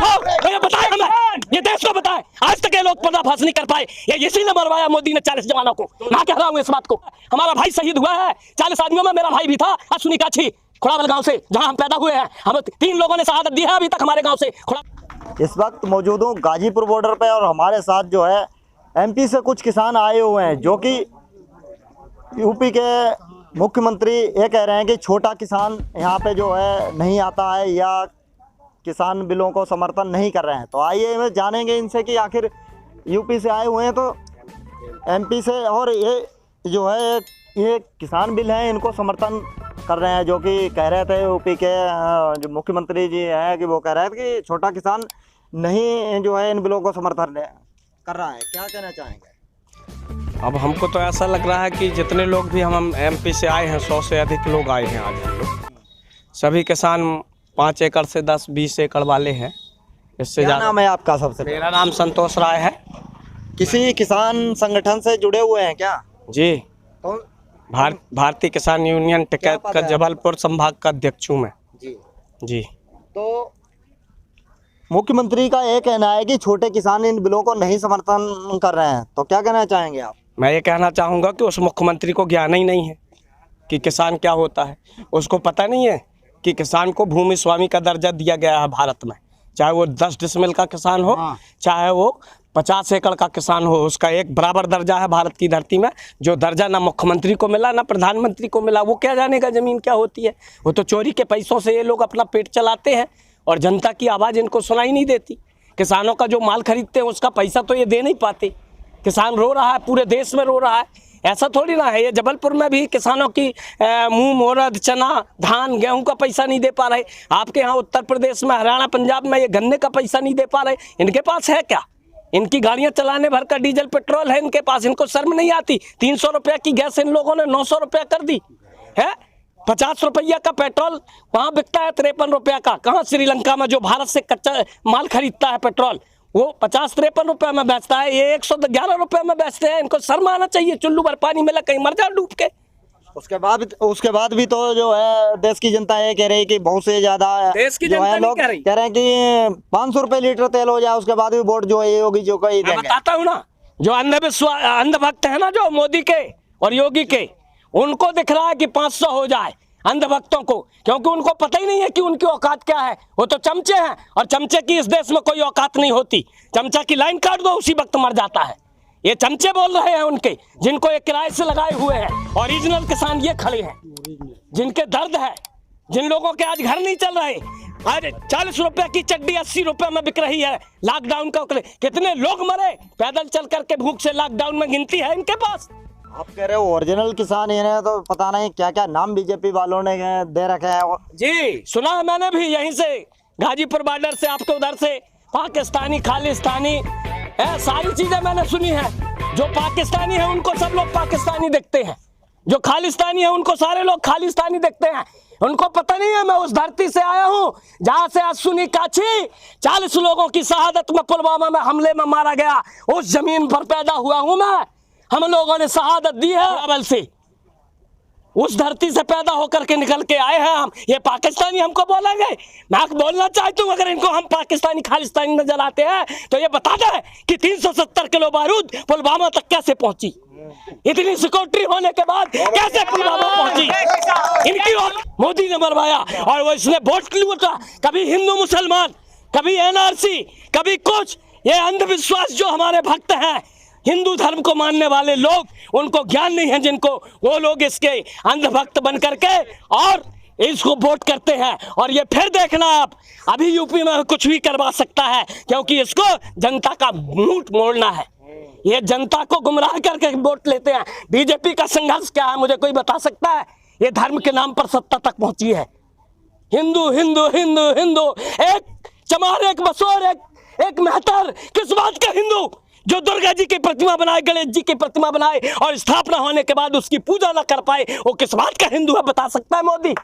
दिखाओ, ये बताए हमें, ये देश को बताए। आज तक ये लोग पर्दाफाश नहीं कर पाए। ये इसी ने मरवाया मोदी ने 40 जवानों को। मैं कह रहा हूँ इस बात को, हमारा भाई शहीद हुआ है 40 आदमियों में मेरा भाई भी था, अश्विनी काछी, खुड़ावल गांव से, जहां हम पैदा हुए हैं। हम 3 लोगों ने शहादत दी है अभी तक हमारे गांव से। इस वक्त मौजूद हूँ गाजीपुर बॉर्डर पे और हमारे साथ जो है एमपी से कुछ किसान आए हुए हैं, जो कि यूपी के मुख्यमंत्री ये कह रहे हैं कि छोटा किसान यहाँ पे जो है नहीं आता है या किसान बिलों को समर्थन नहीं कर रहे हैं। तो आइए मैं जानेंगे इनसे कि आखिर यूपी से आए हुए हैं तो एमपी से, और ये जो है ये किसान बिल हैं इनको समर्थन कर रहे हैं, जो कि कह रहे थे यूपी के जो मुख्यमंत्री जी हैं कि वो कह रहे थे कि छोटा किसान नहीं जो है इन बिलों को समर्थन कर रहा है। क्या कहना चाहेंगे? अब हमको तो ऐसा लग रहा है कि जितने लोग भी हम एमपी से आए हैं 100 से अधिक लोग आए हैं आज हम लोग, सभी किसान 5 एकड़ से 10-20 एकड़ वाले हैं। इससे क्या नाम है आपका? सबसे मेरा नाम संतोष राय है। किसी किसान संगठन से जुड़े हुए हैं क्या? जी, तो भारतीय किसान यूनियन टिकैत का जबलपुर संभाग का अध्यक्ष हूँ मैं। जी। तो मुख्यमंत्री का ये कहना है कि छोटे किसान इन बिलों को नहीं समर्थन कर रहे हैं, तो क्या कहना चाहेंगे आप? मैं ये कहना चाहूँगा कि उस मुख्यमंत्री को ज्ञान ही नहीं है कि किसान क्या होता है। उसको पता नहीं है कि किसान को भूमि स्वामी का दर्जा दिया गया है भारत में, चाहे वो 10 डिसमिल का किसान हो, चाहे वो 50 एकड़ का किसान हो, उसका एक बराबर दर्जा है भारत की धरती में। जो दर्जा ना मुख्यमंत्री को मिला ना प्रधानमंत्री को मिला, वो क्या जानेगा ज़मीन क्या होती है। वो तो चोरी के पैसों से ये लोग अपना पेट चलाते हैं और जनता की आवाज़ इनको सुनाई नहीं देती। किसानों का जो माल खरीदते हैं उसका पैसा तो ये दे नहीं पाते। किसान रो रहा है, पूरे देश में रो रहा है, ऐसा थोड़ी ना है। ये जबलपुर में भी किसानों की मूंग, उड़द, चना, धान, गेहूं का पैसा नहीं दे पा रहे। आपके यहाँ उत्तर प्रदेश में, हरियाणा, पंजाब में ये गन्ने का पैसा नहीं दे पा रहे। इनके पास है क्या? इनकी गाड़ियां चलाने भर का डीजल पेट्रोल है इनके पास। इनको शर्म नहीं आती? 300 रुपया की गैस इन लोगों ने 900 रुपया कर दी है। 50 रुपया का पेट्रोल वहाँ बिकता है 53 रुपया का। कहाँ? श्रीलंका में, जो भारत से कच्चा माल खरीदता है पेट्रोल, वो 50-53 रुपये में बेचता है, ये 111 रुपये में बेचते हैं। इनको शर्म आना चाहिए। चुल्लू भर पानी मिला कहीं मर जा डूब के। उसके बाद भी तो जो है देश की जनता ये कह रही है कि बहुत से ज्यादा देश की जो जनता है लोग कह रही हैं कि 500 रुपये लीटर तेल हो जाए, उसके बाद भी वोट जो है योगी जो कोई मैं बताता हूँ ना, जो अंधभक्त है ना, जो मोदी के और योगी के, उनको दिख रहा है कि 500 हो जाए अंधभक्तों को, क्योंकि उनको पता ही नहीं है कि उनकी औकात क्या है। वो तो चमचे हैं, और चमचे की इस देश में कोई औकात नहीं होती। चमचा की लाइन काट दो, उसी वक्त मर जाता है। ये चमचे बोल रहे हैं उनके, जिनको ये किराए से लगाए हुए हैं। ओरिजिनल किसान ये खड़े हैं, जिनके दर्द है, जिन लोगों के आज घर नहीं चल रहे। आज 40 रुपए की चड्डी 80 रुपए में बिक रही है। लॉकडाउन का कितने लोग मरे पैदल चल करके भूख से, लॉकडाउन में गिनती है इनके पास। आप कह रहे हो ओरिजिनल किसान इन्हें तो पता नहीं क्या क्या नाम बीजेपी वालों ने दे रखे हैं। जी सुना है मैंने भी, यहीं से गाजीपुर बॉर्डर से आपके उधर से पाकिस्तानी, खालिस्तानी, सारी चीजें मैंने सुनी है। जो पाकिस्तानी है उनको सब लोग पाकिस्तानी देखते हैं, जो खालिस्तानी है उनको सारे लोग खालिस्तानी देखते हैं। उनको पता नहीं है मैं उस धरती से आया हूं जहां से अश्विनी काछी 40 लोगों की शहादत में पुलवामा में हमले में मारा गया। उस जमीन पर पैदा हुआ हूं मैं। हम लोगों ने शहादत दी है अवल से, उस धरती से पैदा होकर के निकल के आए हैं हम। ये पाकिस्तानी हमको बोलेंगे? मैं बोलना चाहता हूँ, अगर इनको हम पाकिस्तानी खालिस्तानी में जलाते हैं तो ये बता दें कि 370 किलो बारूद पुलवामा तक कैसे पहुंची। इतनी सिक्योरिटी होने के बाद कैसे पुलवामा पहुंची? इनकी मोदी ने मरवाया, और वो इसने वोट लूटा। कभी हिंदू मुसलमान, कभी एनआरसी, कभी कुछ। ये अंधविश्वास जो हमारे भक्त हैं, हिंदू धर्म को मानने वाले लोग, उनको ज्ञान नहीं है जिनको, वो लोग इसके अंधभक्त बन करके और इसको वोट करते हैं। और ये फिर देखना आप, अभी यूपी में कुछ भी करवा सकता है, क्योंकि इसको जनता का मुंह मोड़ना है। ये जनता को गुमराह करके वोट लेते हैं। बीजेपी का संघर्ष क्या है मुझे कोई बता सकता है? ये धर्म के नाम पर सत्ता तक पहुंची है। हिंदू हिंदू हिंदू हिंदू, एक चमार, एक बसोर, एक मेहतर। किस बात का हिंदू? जो दुर्गा जी की प्रतिमा बनाए, गणेश जी की प्रतिमा बनाए और स्थापना होने के बाद उसकी पूजा न कर पाए, वो किस बात का हिंदू है? बता सकता है मोदी?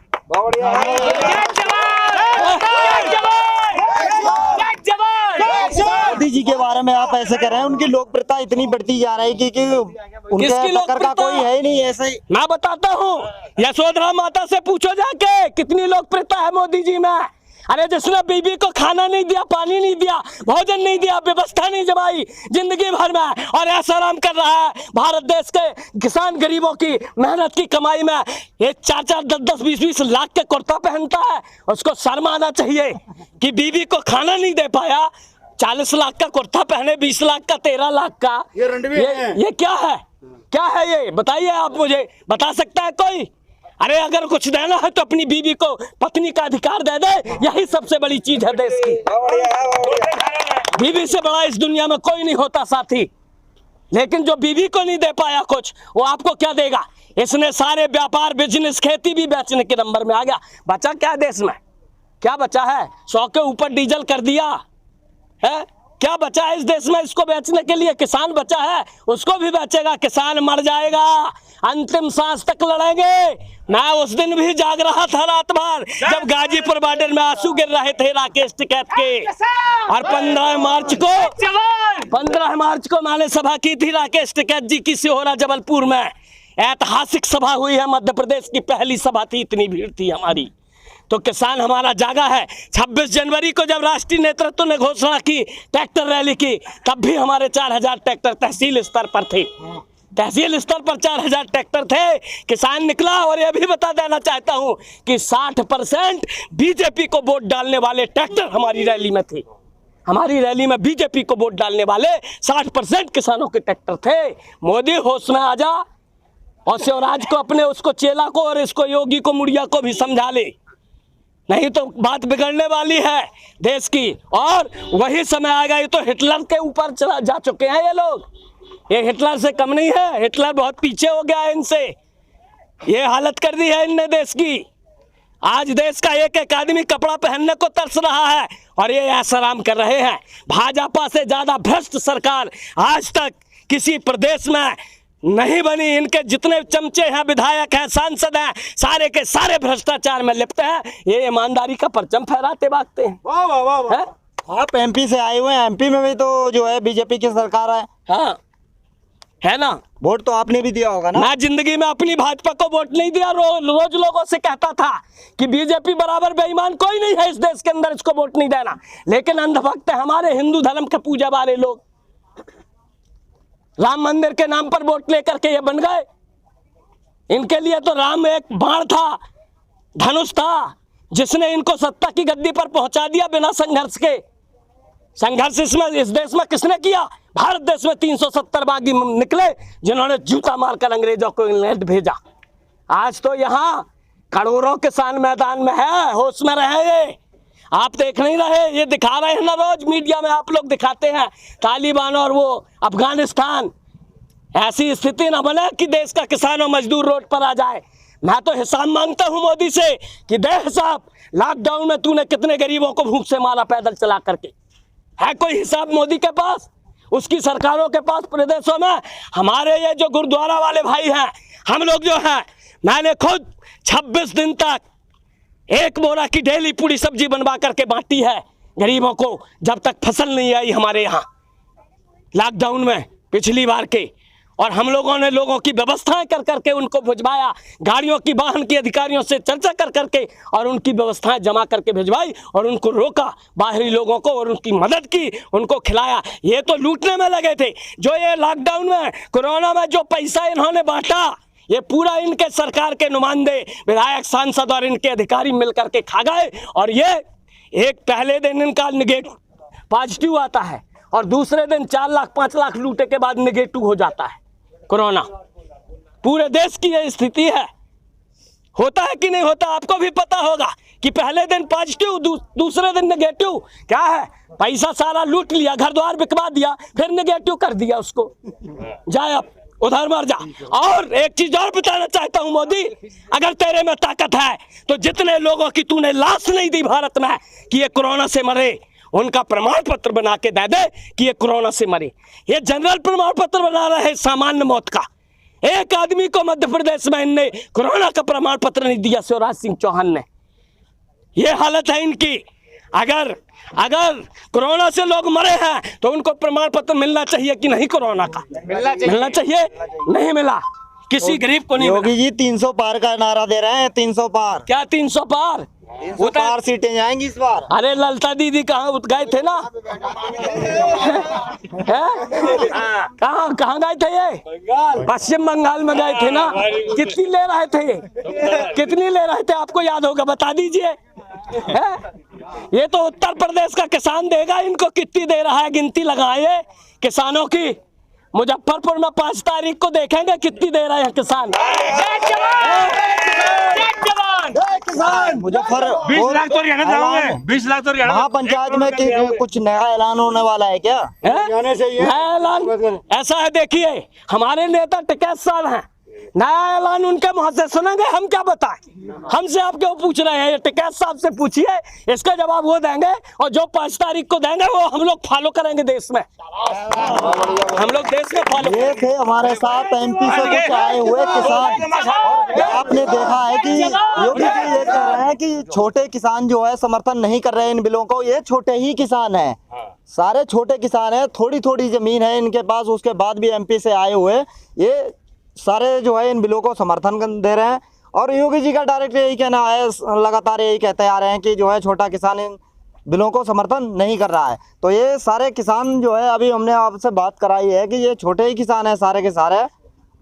मोदी जी के बारे में आप ऐसे कह रहे हैं, उनकी लोकप्रियता इतनी बढ़ती जा रही है कि उनके टक्कर का कोई है ही नहीं। ऐसे ही मैं बताता हूँ, यशोधरा माता से पूछो जाके कितनी लोकप्रियता है मोदी जी में। अरे जिसने बीबी को खाना नहीं दिया, पानी नहीं दिया, भोजन नहीं दिया, व्यवस्था नहीं जमाई जिंदगी भर में, और ऐसा आराम कर रहा है भारत देश के किसान गरीबों की मेहनत की कमाई में, ये 4-4, 10-10, 20-20 लाख के कुर्ता पहनता है, उसको शर्म आना चाहिए कि बीबी को खाना नहीं दे पाया, 40 लाख का कुर्ता पहने, 20 लाख का, 13 लाख का, ये क्या है? क्या है ये? बताइए, आप मुझे बता सकता है कोई? अरे अगर कुछ देना है तो अपनी बीवी को पत्नी का अधिकार दे दे, यही सबसे बड़ी चीज है देश की। बीवी से बड़ा इस दुनिया में कोई नहीं होता साथी, लेकिन जो बीवी को नहीं दे पाया कुछ, वो आपको क्या देगा? इसने सारे व्यापार, बिजनेस, खेती भी बेचने के नंबर में आ गया। बचा क्या देश में? क्या बचा है? 100 के ऊपर डीजल कर दिया है, क्या बचा है इस देश में इसको बेचने के लिए? किसान बचा है, उसको भी बेचेगा, किसान मर जाएगा, अंतिम सांस तक लड़ेंगे। मैं उस दिन भी जाग रहा था रात भर, जब गाजीपुर बॉर्डर में आंसू गिर रहे थे राकेश टिकैत के, और 15 मार्च को मैंने सभा की थी राकेश टिकैत जी की सिहोरा जबलपुर में। ऐतिहासिक सभा हुई है, मध्य प्रदेश की पहली सभा थी, इतनी भीड़ थी हमारी। तो किसान हमारा जागा है। 26 जनवरी को जब राष्ट्रीय नेतृत्व ने घोषणा की, ट्रैक्टर रैली की, तब भी हमारे 4000 ट्रैक्टर तहसील स्तर पर थे। तहसील स्तर पर 4000 ट्रैक्टर थे। किसान निकला। और यह भी बता देना चाहता हूं कि 60% बीजेपी को वोट डालने वाले ट्रैक्टर हमारी रैली में थे। हमारी रैली में बीजेपी को वोट डालने वाले 60% किसानों के ट्रैक्टर थे। मोदी होश में आ जा, और शिवराज को, अपने उसको चेला को, और इसको योगी को, मुड़िया को भी समझा ले, नहीं तो बात बिगड़ने वाली है देश की। और वही समय आ गया, तो हिटलर के ऊपर चला जा चुके हैं ये लोग। ये हिटलर से कम नहीं है, हिटलर बहुत पीछे हो गया है इनसे। ये हालत कर दी है इनने देश की। आज देश का एक एक आदमी कपड़ा पहनने को तरस रहा है, और ये ऐसाराम कर रहे हैं। भाजपा से ज्यादा भ्रष्ट सरकार आज तक किसी प्रदेश में नहीं बनी। इनके जितने चमचे हैं, विधायक हैं, सांसद हैं, सारे के सारे भ्रष्टाचार में लिप्त हैं। ये ईमानदारी का परचम फहराते भागते हैं। वाह वाह वाह वाह। आप एमपी से आए हुए हैं, एमपी में भी तो जो है बीजेपी की सरकार है। हाँ, है ना। वोट तो आपने भी दिया होगा ना। मैं जिंदगी में अपनी भाजपा को वोट नहीं दिया। रोज लोगों से कहता था कि बीजेपी बराबर बेईमान कोई नहीं है इस देश के अंदर, इसको वोट नहीं देना। लेकिन अंधभक्त हमारे हिंदू धर्म के पूजा वाले लोग राम मंदिर के नाम पर वोट लेकर के ये बन गए। इनके लिए तो राम एक बाण था, धनुष था, जिसने इनको सत्ता की गद्दी पर पहुंचा दिया बिना संघर्ष के। संघर्ष इसमें इस देश में किसने किया? भारत देश में 370 बागी निकले, जिन्होंने जूता मारकर अंग्रेजों को इंग्लैंड भेजा। आज तो यहाँ करोड़ों किसान मैदान में है, होश में रहे। ये आप देख नहीं रहे, ये दिखा रहे हैं ना, रोज मीडिया में आप लोग दिखाते हैं तालिबान और वो अफगानिस्तान। ऐसी स्थिति ना बने कि देश का किसान और मजदूर रोड पर आ जाए। मैं तो हिसाब मांगता हूं मोदी से कि दे हिसाब, लॉकडाउन में तूने कितने गरीबों को भूख से मारा पैदल चला करके? है कोई हिसाब मोदी के पास, उसकी सरकारों के पास? प्रदेशों में हमारे ये जो गुरुद्वारा वाले भाई हैं, हम लोग जो हैं, मैंने खुद 26 दिन तक एक बोरा की डेली पूरी सब्जी बनवा करके बांटी है गरीबों को, जब तक फसल नहीं आई हमारे यहाँ लॉकडाउन में पिछली बार के। और हम लोगों ने लोगों की व्यवस्थाएं कर करके उनको भिजवाया, गाड़ियों की, वाहन की अधिकारियों से चर्चा कर करके, और उनकी व्यवस्थाएं जमा करके भिजवाई, और उनको रोका बाहरी लोगों को, और उनकी मदद की, उनको खिलाया। ये तो लूटने में लगे थे। जो ये लॉकडाउन में, कोरोना में जो पैसा इन्होंने बांटा, ये पूरा इनके सरकार के नुमाइंदे, विधायक, सांसद और इनके अधिकारी मिलकर के खा गए। और ये एक पहले दिन इनका निगेटिव पॉजिटिव आता है, और दूसरे दिन 4 लाख 5 लाख लूटे के बाद निगेटिव हो जाता है कोरोना। पूरे देश की ये स्थिति है। होता है कि नहीं होता? आपको भी पता होगा कि पहले दिन पॉजिटिव, दूसरे दिन नेगेटिव। क्या है? पैसा सारा लूट लिया, घर द्वार बिकवा दिया, फिर नेगेटिव कर दिया उसको, जाए अब उधर मर जा। और एक चीज और बताना चाहता हूं मोदी, अगर तेरे में ताकत है तो जितने लोगों की तूने लाश नहीं दी भारत में कि ये कोरोना से मरे, उनका प्रमाण पत्र बना के दे दे कि ये कोरोना से मरे। ये जनरल प्रमाण पत्र बना रहे हैं सामान्य मौत का। एक आदमी को मध्य प्रदेश में इनने कोरोना का प्रमाण पत्र नहीं दिया, शिवराज सिंह चौहान ने। ये हालत है इनकी। अगर कोरोना से लोग मरे हैं तो उनको प्रमाण पत्र मिलना चाहिए कि नहीं? कोरोना का मिलना चाहिए, नहीं मिला, किसी गरीब को नहीं मिला। योगी जी 300 पार का नारा दे रहे हैं। 300 पार। क्या 300 पार? चार सीटें जाएंगी इस बार। अरे ललता दीदी कहाँ गए थे ना? कहाँ कहाँ गए थे ये? पश्चिम बंगाल में गए थे ना? कितनी ले रहे थे ये? कितनी ले रहे थे आपको याद होगा, बता दीजिए। ये तो उत्तर प्रदेश का किसान देगा इनको कितनी दे रहा है, गिनती लगाए किसानों की। मुजफ्फरपुर में 5 तारीख को देखेंगे कितनी दे रहे हैं किसान। मुजफ्फर 20 लाख तो हरियाणा जाओगे, 20 लाख तो हरियाणा। महापंचायत में कुछ नया ऐलान होने वाला है क्या? नया ऐलान ऐसा है, देखिए हमारे नेता टिकैत साहब हैं, नया ऐलान उनके मुंह से सुनेंगे, हम क्या बताएं? हमसे आप क्यों पूछ रहे हैं? टिकैत साहब से पूछिए, इसका जवाब वो देंगे, और जो 5 तारीख को देंगे वो हम लोग फॉलो करेंगे देश में। हम लोग देश में फॉलो। ये थे हमारे साथ एमपी से कुछ आए हुए किसान। आपने देखा है कि योगी जी ये कह रहे हैं कि छोटे किसान जो है समर्थन नहीं कर रहे हैं इन बिलों को। ये छोटे ही किसान हैं, सारे छोटे किसान हैं, थोड़ी थोड़ी जमीन है इनके पास, उसके बाद भी एमपी से आए हुए ये सारे जो है इन बिलों को समर्थन दे रहे हैं। और योगी जी का डायरेक्ट यही कहना है, लगातार यही कहते आ रहे हैं कि जो है छोटा किसान इन बिलों को समर्थन नहीं कर रहा है। तो ये सारे किसान जो है, अभी हमने आपसे बात कराई है कि ये छोटे ही किसान हैं सारे के सारे,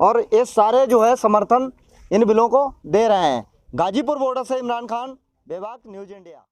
और ये सारे जो है समर्थन इन बिलों को दे रहे हैं। गाजीपुर बॉर्डर से इमरान खान, बेबाक न्यूज़ इंडिया।